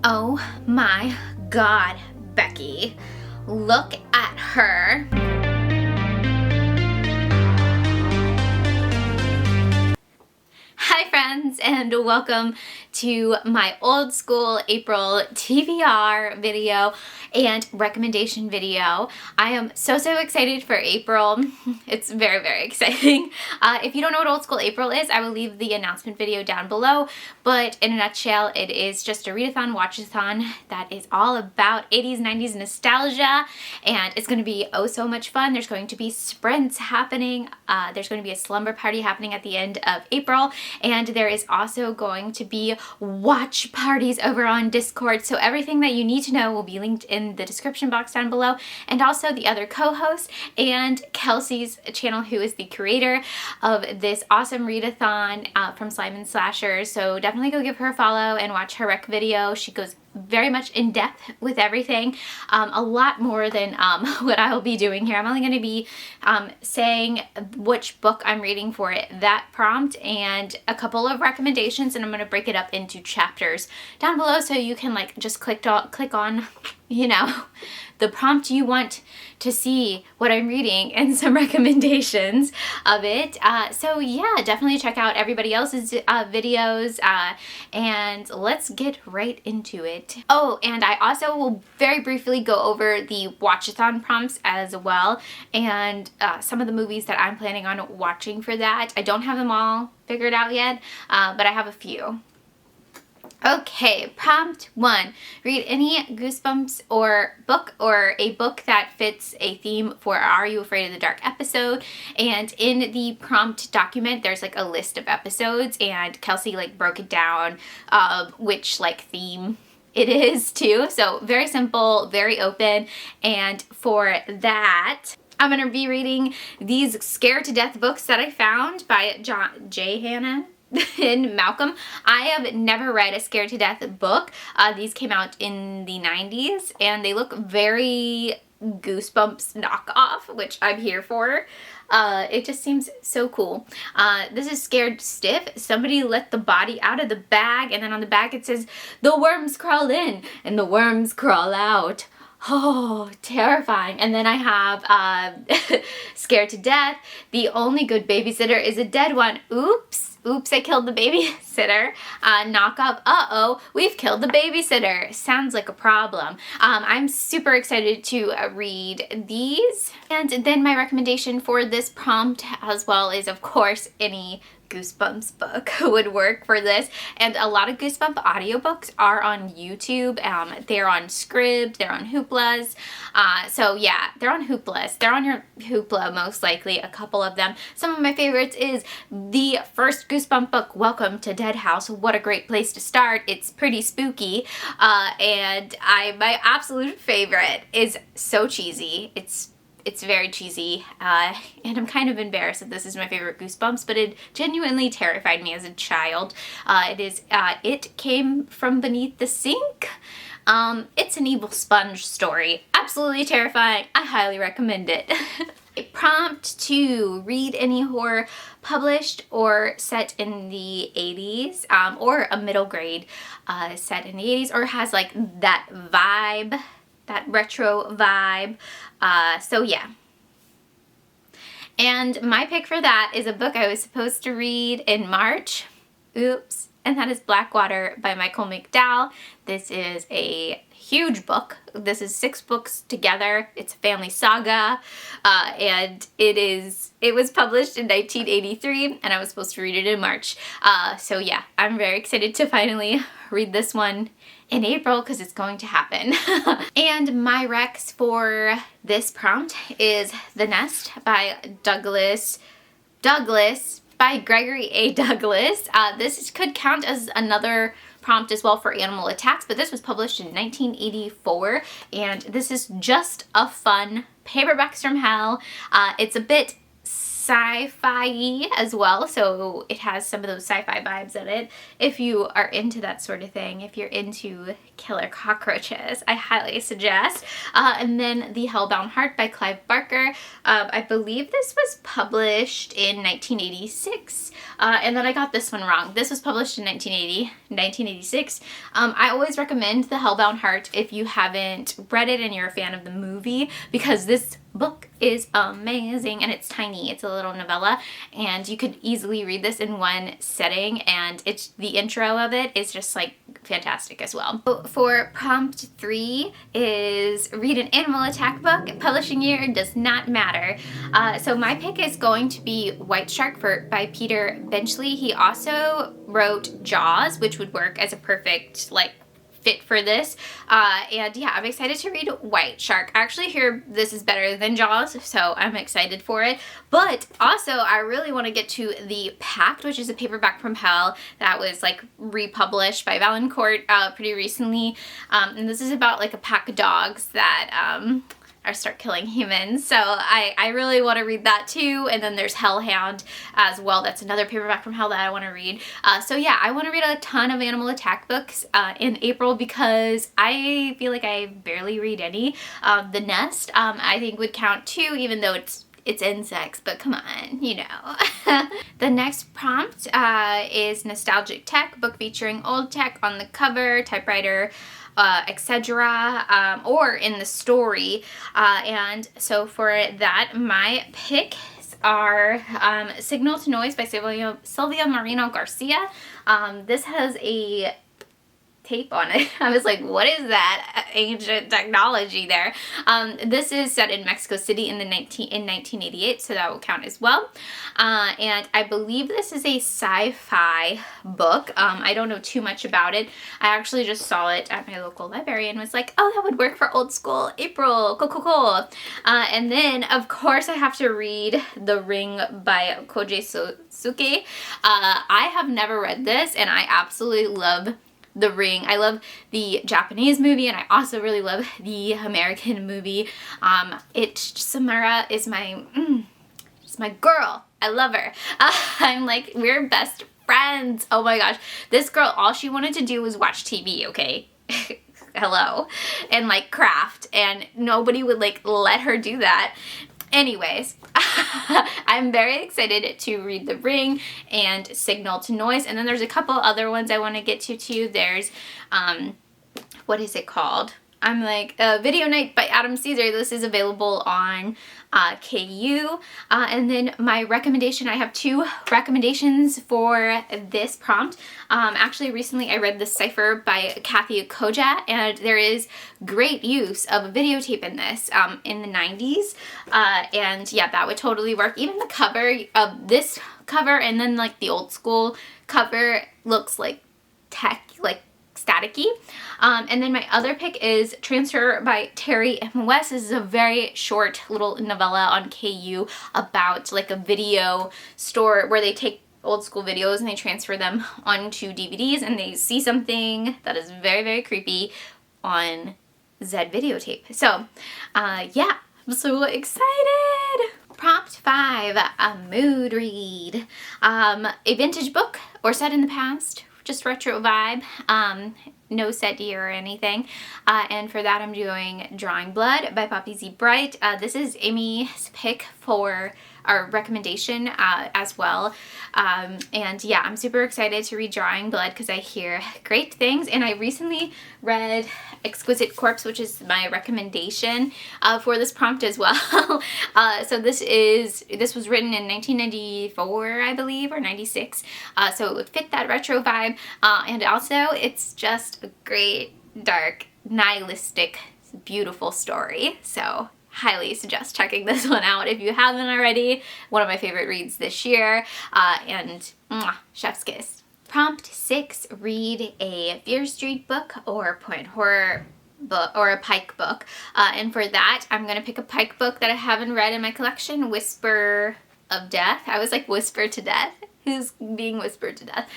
Oh my God, Becky. Look at her. Hi friends, and welcome to my old school April TBR video and recommendation video. I am so excited for April. It's very exciting. If you don't know what old school April is, I will leave the announcement video down below, but in a nutshell, it is just a readathon, watchathon that is all about 80s, 90s nostalgia, and it's going to be oh so much fun. There's going to be sprints happening. There's going to be a slumber party happening at the end of April, and there is also going to be watch parties over on Discord. So everything that you need to know will be linked in the description box down below, and also the other co-hosts and Kelsey's channel, who is the creator of this awesome readathon from Slime and Slashers. So definitely go give her a follow and watch her rec video. She goes very much in depth with everything, a lot more than what I will be doing here. I'm only going to be saying which book I'm reading for that prompt and a couple of recommendations, and I'm going to break it up into chapters down below so you can like just click on, you know, the prompt you want to see what I'm reading and some recommendations of it. So yeah, definitely check out everybody else's videos, and let's get right into it. Oh, and I also will very briefly go over the watchathon prompts as well, and some of the movies that I'm planning on watching for that. I don't have them all figured out yet, but I have a few. Okay, prompt 1. Read any Goosebumps or a book that fits a theme for Are You Afraid of the Dark episode. And in the prompt document, there's like a list of episodes, and Kelsey like broke it down which like theme it is too. So very simple, very open. And for that, I'm going to be reading these Scared to Death books that I found by J. Hannon and Malcolm. I have never read a Scared to Death book. These came out in the 90s, and they look very Goosebumps knockoff, which I'm here for. It just seems so cool. This is Scared Stiff. Somebody let the body out of the bag, and then on the bag it says, "The worms crawl in and the worms crawl out." Oh, terrifying. And then I have Scared to Death. The only good babysitter is a dead one. Oops, I killed the babysitter. Knockoff. Uh-oh, we've killed the babysitter. Sounds like a problem. I'm super excited to read these. And then my recommendation for this prompt as well is, of course, any Goosebumps book would work for this, and a lot of Goosebump audiobooks are on YouTube. They're on Scribd, they're on Hooplas, so yeah, they're on Hooplas. They're on your Hoopla most likely, a couple of them. Some of my favorites is the first Goosebump book, Welcome to Dead House. What a great place to start. It's pretty spooky, and my absolute favorite is so cheesy. It's very cheesy, and I'm kind of embarrassed that this is my favorite Goosebumps, but it genuinely terrified me as a child. It Came from Beneath the Sink. It's an evil sponge story. Absolutely terrifying. I highly recommend it. Prompt 2. Read any horror published or set in the 80s, or a middle grade set in the 80s, or has like that vibe, that retro vibe. So yeah. And my pick for that is a book I was supposed to read in March. Oops. And that is Blackwater by Michael McDowell. This is a huge book. This is 6 books together. It's a family saga, and it was published in 1983, and I was supposed to read it in March. So yeah, I'm very excited to finally read this one in April, because it's going to happen. And my recs for this prompt is The Nest by by Gregory A. Douglas. This could count as another prompt as well for Animal Attacks, but this was published in 1984, and this is just a fun paperbacks from hell. It's a bit sci-fi as well, so it has some of those sci-fi vibes in it. If you are into that sort of thing, if you're into killer cockroaches, I highly suggest. And then The Hellbound Heart by Clive Barker. I believe this was published in 1986, and then I got this one wrong. This was published in 1986. I always recommend The Hellbound Heart if you haven't read it and you're a fan of the movie, because this book is amazing and it's tiny. It's a little novella and you could easily read this in one setting, and it's the intro of it is just like fantastic as well. So for prompt 3 is read an animal attack book. Publishing year does not matter. So my pick is going to be White Shark by Peter Benchley. He also wrote Jaws, which would work as a perfect like fit for this, and yeah, I'm excited to read White Shark. I actually hear this is better than Jaws, so I'm excited for it. But also, I really want to get to The Pact, which is a paperback from hell that was like republished by Valancourt pretty recently, and this is about like a pack of dogs that start killing humans. So I really want to read that too. And then there's Hellhound as well. That's another paperback from hell that I want to read. So yeah, I want to read a ton of animal attack books in April because I feel like I barely read any. The Nest, I think would count too, even though it's insects, but come on, you know. The next prompt is Nostalgic Tech, book featuring old tech on the cover, typewriter, etc., or in the story. And so for that, my picks are Signal to Noise by Silvia Moreno Garcia. This has a tape on it. I was like, what is that ancient technology there? This is set in Mexico City in 1988, so that will count as well. And I believe this is a sci-fi book. I don't know too much about it. I actually just saw it at my local library and was like, oh, that would work for old school April. Cool. And then, of course, I have to read The Ring by Koji Suzuki. I have never read this, and I absolutely love The Ring. I love the Japanese movie, and I also really love the American movie. Samara is my girl. I love her. I'm like, we're best friends. Oh my gosh. This girl, all she wanted to do was watch TV, okay? Hello. And like craft, and nobody would like let her do that. Anyways, I'm very excited to read The Ring and Signal to Noise, and then there's a couple other ones I want to get to too. There's, what is it called? I'm like, Video Night by Adam Caesar. This is available on KU. And then my recommendation, I have 2 recommendations for this prompt. Actually, recently I read The Cipher by Kathy Koja, and there is great use of a videotape in this in the 90s. And yeah, that would totally work. Even the cover of this cover and then like the old school cover looks like staticky. And then my other pick is Transfer by Terry M. West. This is a very short little novella on KU about like a video store where they take old school videos and they transfer them onto DVDs, and they see something that is very, very creepy on Zed videotape. So yeah, I'm so excited. Prompt 5, a mood read. A vintage book or set in the past, just retro vibe, no set year or anything. And for that I'm doing Drawing Blood by Poppy Z. Bright. This is Amy's pick for our recommendation as well. And yeah, I'm super excited to read Drawing Blood because I hear great things. And I recently read Exquisite Corpse, which is my recommendation for this prompt as well. So this was written in 1994, I believe, or 96. So it would fit that retro vibe. And also it's just a great, dark, nihilistic, beautiful story. So highly suggest checking this one out if you haven't already. One of my favorite reads this year, and chef's kiss. Prompt 6, read a Fear Street book or point horror book or a Pike book. And for that, I'm gonna pick a Pike book that I haven't read in my collection, Whisper of Death. I was like Whisper to Death. who's being whispered to death.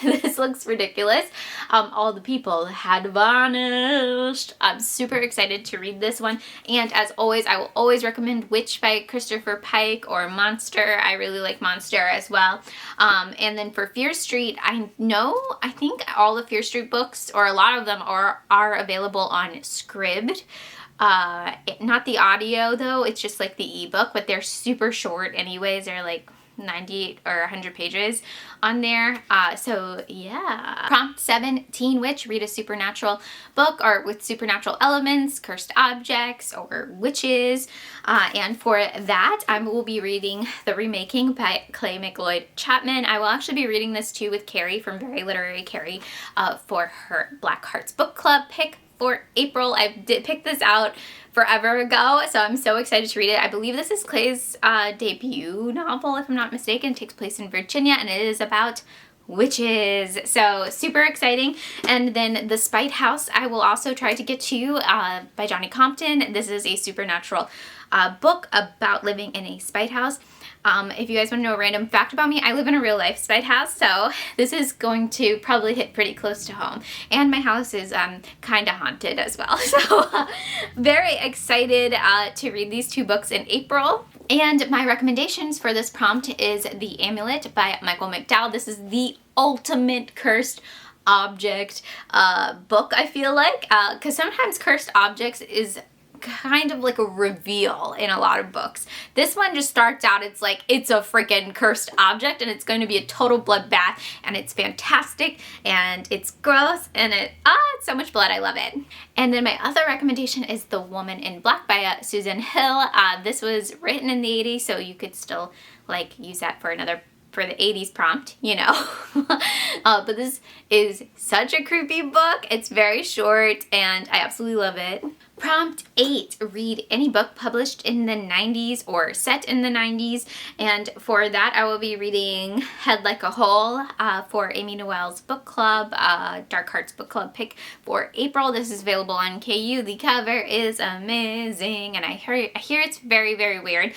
This looks ridiculous. All the people had vanished. I'm super excited to read this one. And as always, I will always recommend Witch by Christopher Pike or Monster. I really like Monster as well. And then for Fear Street, I think all the Fear Street books, or a lot of them, are available on Scribd. Not the audio though, it's just like the ebook, but they're super short anyways. They're like 90 or 100 pages on there. So yeah. Prompt 7, Teen Witch, read a supernatural book or with supernatural elements, cursed objects, or witches. And for that, I will be reading The Remaking by Clay McLeod Chapman. I will actually be reading this too with Carrie from Very Literary Carrie for her Black Hearts Book Club pick for April. I did pick this out forever ago, so I'm so excited to read it. I believe this is Clay's debut novel, if I'm not mistaken. It takes place in Virginia, and it is about witches, so super exciting. And then The Spite House I will also try to get to by Johnny Compton. This is a supernatural book about living in a spite house. If you guys want to know a random fact about me, I live in a real life spite house, so this is going to probably hit pretty close to home. And my house is kind of haunted as well, so very excited to read these two books in April. And my recommendations for this prompt is The Amulet by Michael McDowell. This is the ultimate cursed object book, I feel like, because sometimes cursed objects is kind of like a reveal in a lot of books. This one just starts out, it's like, it's a freaking cursed object and it's going to be a total bloodbath, and it's fantastic and it's gross and it's so much blood. I love it. And then my other recommendation is The Woman in Black by Susan Hill. This was written in the 80s, so you could still like use that for the 80s prompt, you know. But this is such a creepy book. It's very short and I absolutely love it. Prompt 8, read any book published in the 90s or set in the 90s. And for that, I will be reading Head Like a Hole for Amy Noel's book club, Dark Hearts book club pick for April. This is available on KU. The cover is amazing, and I hear it's very, very weird.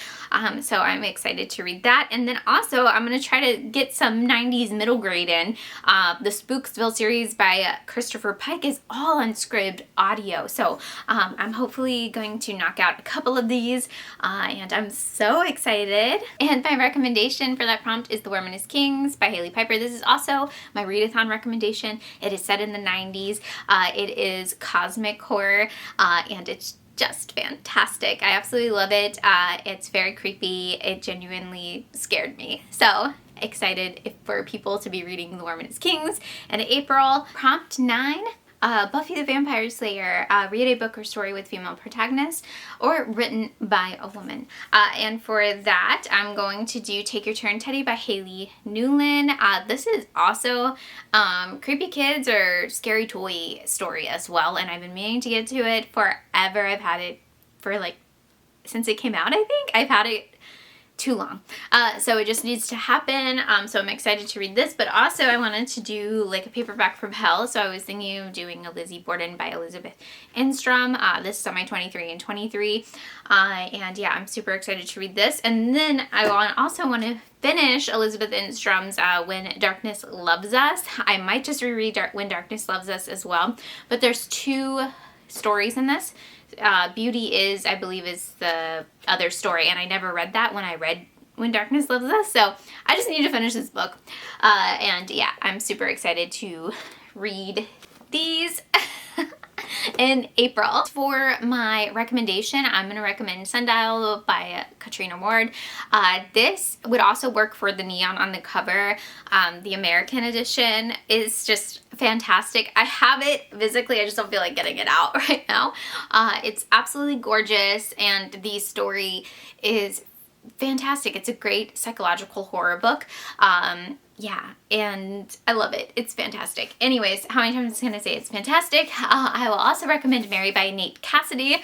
So I'm excited to read that. And then also, I'm going to try to get some 90s middle grade in. The Spooksville series by Christopher Pike is all on Scribd audio. So I'm hopefully going to knock out a couple of these, and I'm so excited. And my recommendation for that prompt is The Woman is Kings by Haley Piper. This is also my readathon recommendation. It is set in the 90s. It is cosmic horror, and it's just fantastic. I absolutely love it. It's very creepy. It genuinely scared me. So excited for people to be reading The Woman is Kings in April. Prompt 9. Buffy the Vampire Slayer, read a book or story with female protagonists or written by a woman. And for that, I'm going to do Take Your Turn Teddy by Haley Newland. This is also creepy kids or scary toy story as well, and I've been meaning to get to it forever. I've had it for like, since it came out, I think. I've had it too long. So it just needs to happen. So I'm excited to read this, but also I wanted to do like a paperback from hell. So I was thinking of doing a Lizzie Borden by Elizabeth Enstrom. This is on my 23 and 23. And yeah, I'm super excited to read this. And then I also want to finish Elizabeth Enstrom's When Darkness Loves Us. I might just reread When Darkness Loves Us as well, but there's 2 stories in this. Beauty is, I believe, is the other story, and I never read that when I read When Darkness Loves Us, so I just need to finish this book. And yeah, I'm super excited to read these in April. For my recommendation, I'm going to recommend Sundial by Katrina Ward. This would also work for the neon on the cover. The American edition is just fantastic. I have it physically, I just don't feel like getting it out right now. It's absolutely gorgeous, and the story is fantastic. It's a great psychological horror book. Yeah, and I love it. It's fantastic. Anyways, how many times am I going to say it's fantastic? I will also recommend Mary by Nate Cassidy.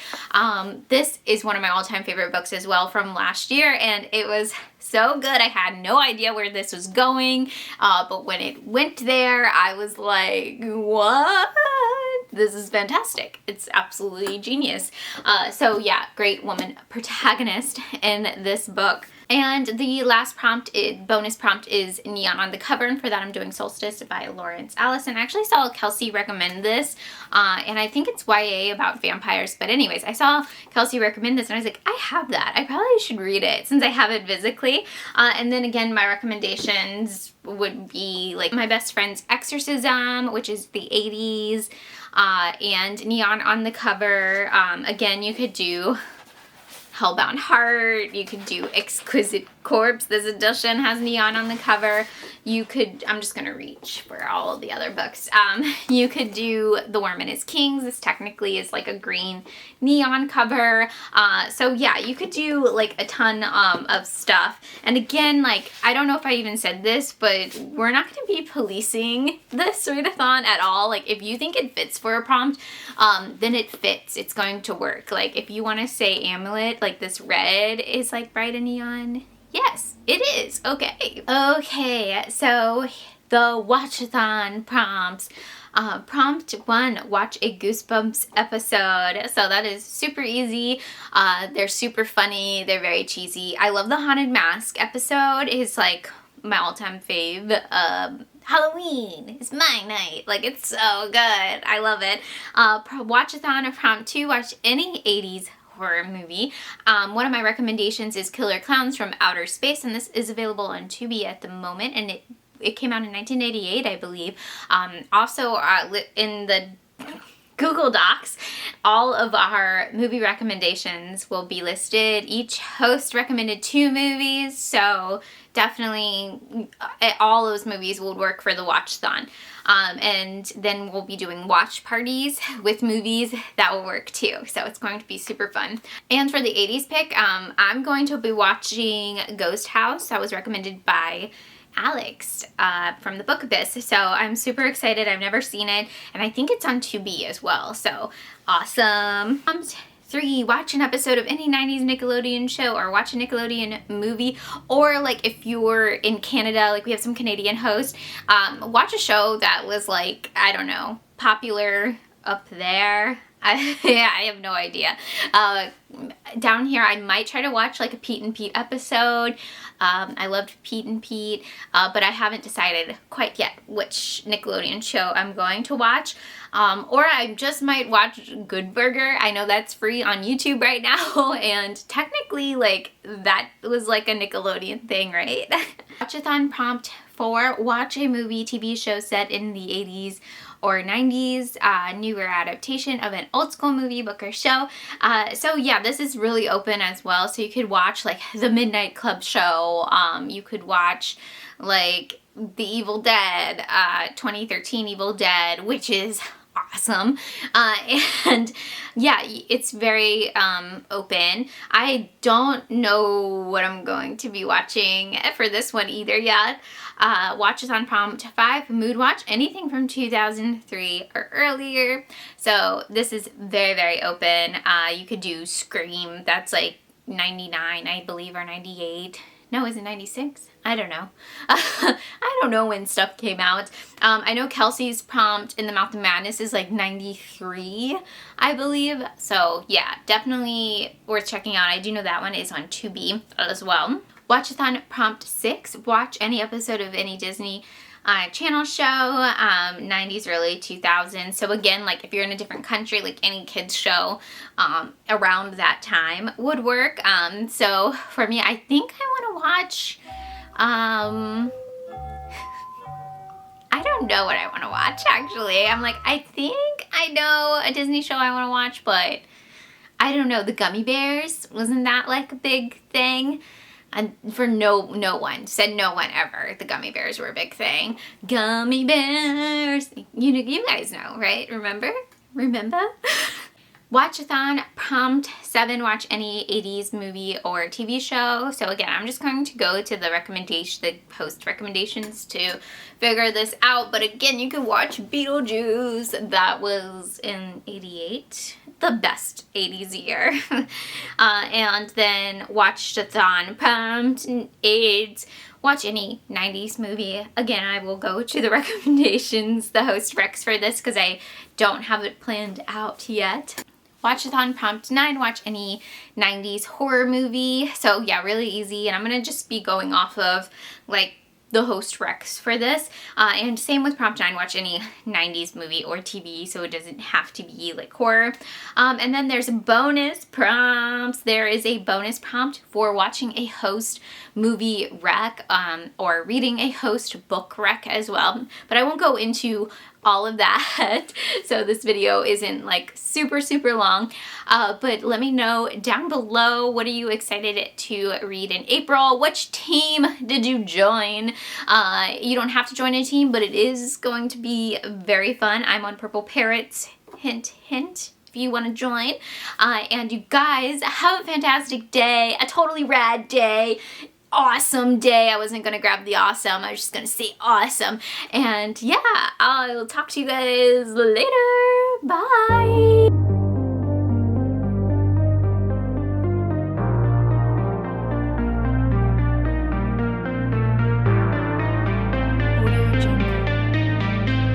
This is one of my all-time favorite books as well from last year, and it was so good. I had no idea where this was going, but when it went there, I was like, what? This is fantastic. It's absolutely genius. So yeah, great woman protagonist in this book. And the last prompt, bonus prompt, is Neon on the Cover, and for that I'm doing Solstice by Lawrence Allison. I actually saw Kelsey recommend this, and I think it's YA about vampires, but anyways, I saw Kelsey recommend this and I was like, I have that. I probably should read it since I have it physically. And then again, my recommendations would be like My Best Friend's Exorcism, which is the 80s, and Neon on the Cover. Again, you could do Hellbound Heart, you could do Exquisite Corpse. This edition has Neon on the cover. You could, I'm just gonna reach for all of the other books. You could do The Worm and His Kings. This technically is like a green neon cover. So yeah, you could do like a ton of stuff. And again, like, I don't know if I even said this, but we're not gonna be policing this readathon at all. Like, if you think it fits for a prompt, then it fits. It's going to work. Like, if you wanna say amulet, like this red is like bright and neon, yes, it is. Okay. Okay, so the Watchathon prompts. Prompt 1, watch a Goosebumps episode. So that is super easy. They're super funny. They're very cheesy. I love the Haunted Mask episode. It's like my all-time fave. Halloween is my night. Like, it's so good. I love it. Watchathon or prompt 2, watch any 80s horror movie. One of my recommendations is Killer Clowns from Outer Space, and this is available on Tubi at the moment, and it came out in 1988, I believe. Also, in the Google Docs, all of our movie recommendations will be listed. Each host recommended 2 movies, so definitely all those movies will work for the Watchathon. And then we'll be doing watch parties with movies that will work too. So it's going to be super fun. And for the 80s pick, I'm going to be watching Ghost House. That was recommended by Alex from the Book Abyss. So I'm super excited. I've never seen it, and I think it's on Tubi as well. So awesome. 3, watch an episode of any 90s Nickelodeon show or watch a Nickelodeon movie, or like if you're in Canada, like we have some Canadian hosts, watch a show that was like, I don't know, popular up there. Yeah, I have no idea. Down here, I might try to watch like a Pete and Pete episode. I loved Pete and Pete, but I haven't decided quite yet which Nickelodeon show I'm going to watch. Or I just might watch Good Burger. I know that's free on YouTube right now, and technically, like, that was like a Nickelodeon thing, right? Watchathon prompt 4, watch a movie, TV show set in the 80s or 90s, newer adaptation of an old school movie, book, or show. So yeah, this is really open as well. So you could watch like The Midnight Club show. You could watch like The Evil Dead, 2013 Evil Dead, which is awesome. And yeah, it's very open. I don't know what I'm going to be watching for this one either yet. Watchathon prompt 5, mood watch anything from 2003 or earlier. So this is very, very open. You could do Scream, that's like 99, I believe, or 98. No, is it 96? I don't know. I don't know when stuff came out. I know Kelsey's prompt in The Mouth of Madness is like 93, I believe. So yeah, definitely worth checking out. I do know that one is on Tubi as well. Watchathon prompt 6, watch any episode of any Disney Channel show, 90s, early 2000s. So again, like if you're in a different country, like any kids show around that time would work. So for me, I think I want to watch, I don't know what I want to watch actually. I'm like, I think I know a Disney show I want to watch, but I don't know. The Gummy Bears, wasn't that like a big thing? And for no one, said no one ever. The Gummy Bears were a big thing. Gummy Bears. You guys know, right? Remember? Watchathon prompt 7, watch any 80s movie or TV show. So again, I'm just going to go to the post recommendations to figure this out. But again, you can watch Beetlejuice. That was in 88. The best 80s year. And then Watchathon prompt 8, watch any 90s movie. Again, I will go to the recommendations, the host recs for this, because I don't have it planned out yet. Watchathon prompt 9, watch any 90s horror movie. So yeah, really easy, and I'm gonna just be going off of like the host recs for this, and same with prompt 9, watch any 90s movie or TV, so it doesn't have to be like horror. And then there's bonus prompts. There is a bonus prompt for watching a host movie rec, or reading a host book rec as well, but I won't go into all of that, so this video isn't like super long, but let me know down below, what are you excited to read in April? Which team did you join? You don't have to join a team, but it is going to be very fun. I'm on Purple Parrots, hint hint, if you want to join. And you guys have a fantastic day, a totally rad day, awesome day. I wasn't gonna grab the awesome, I was just gonna say awesome. And yeah, I'll talk to you guys later. Bye.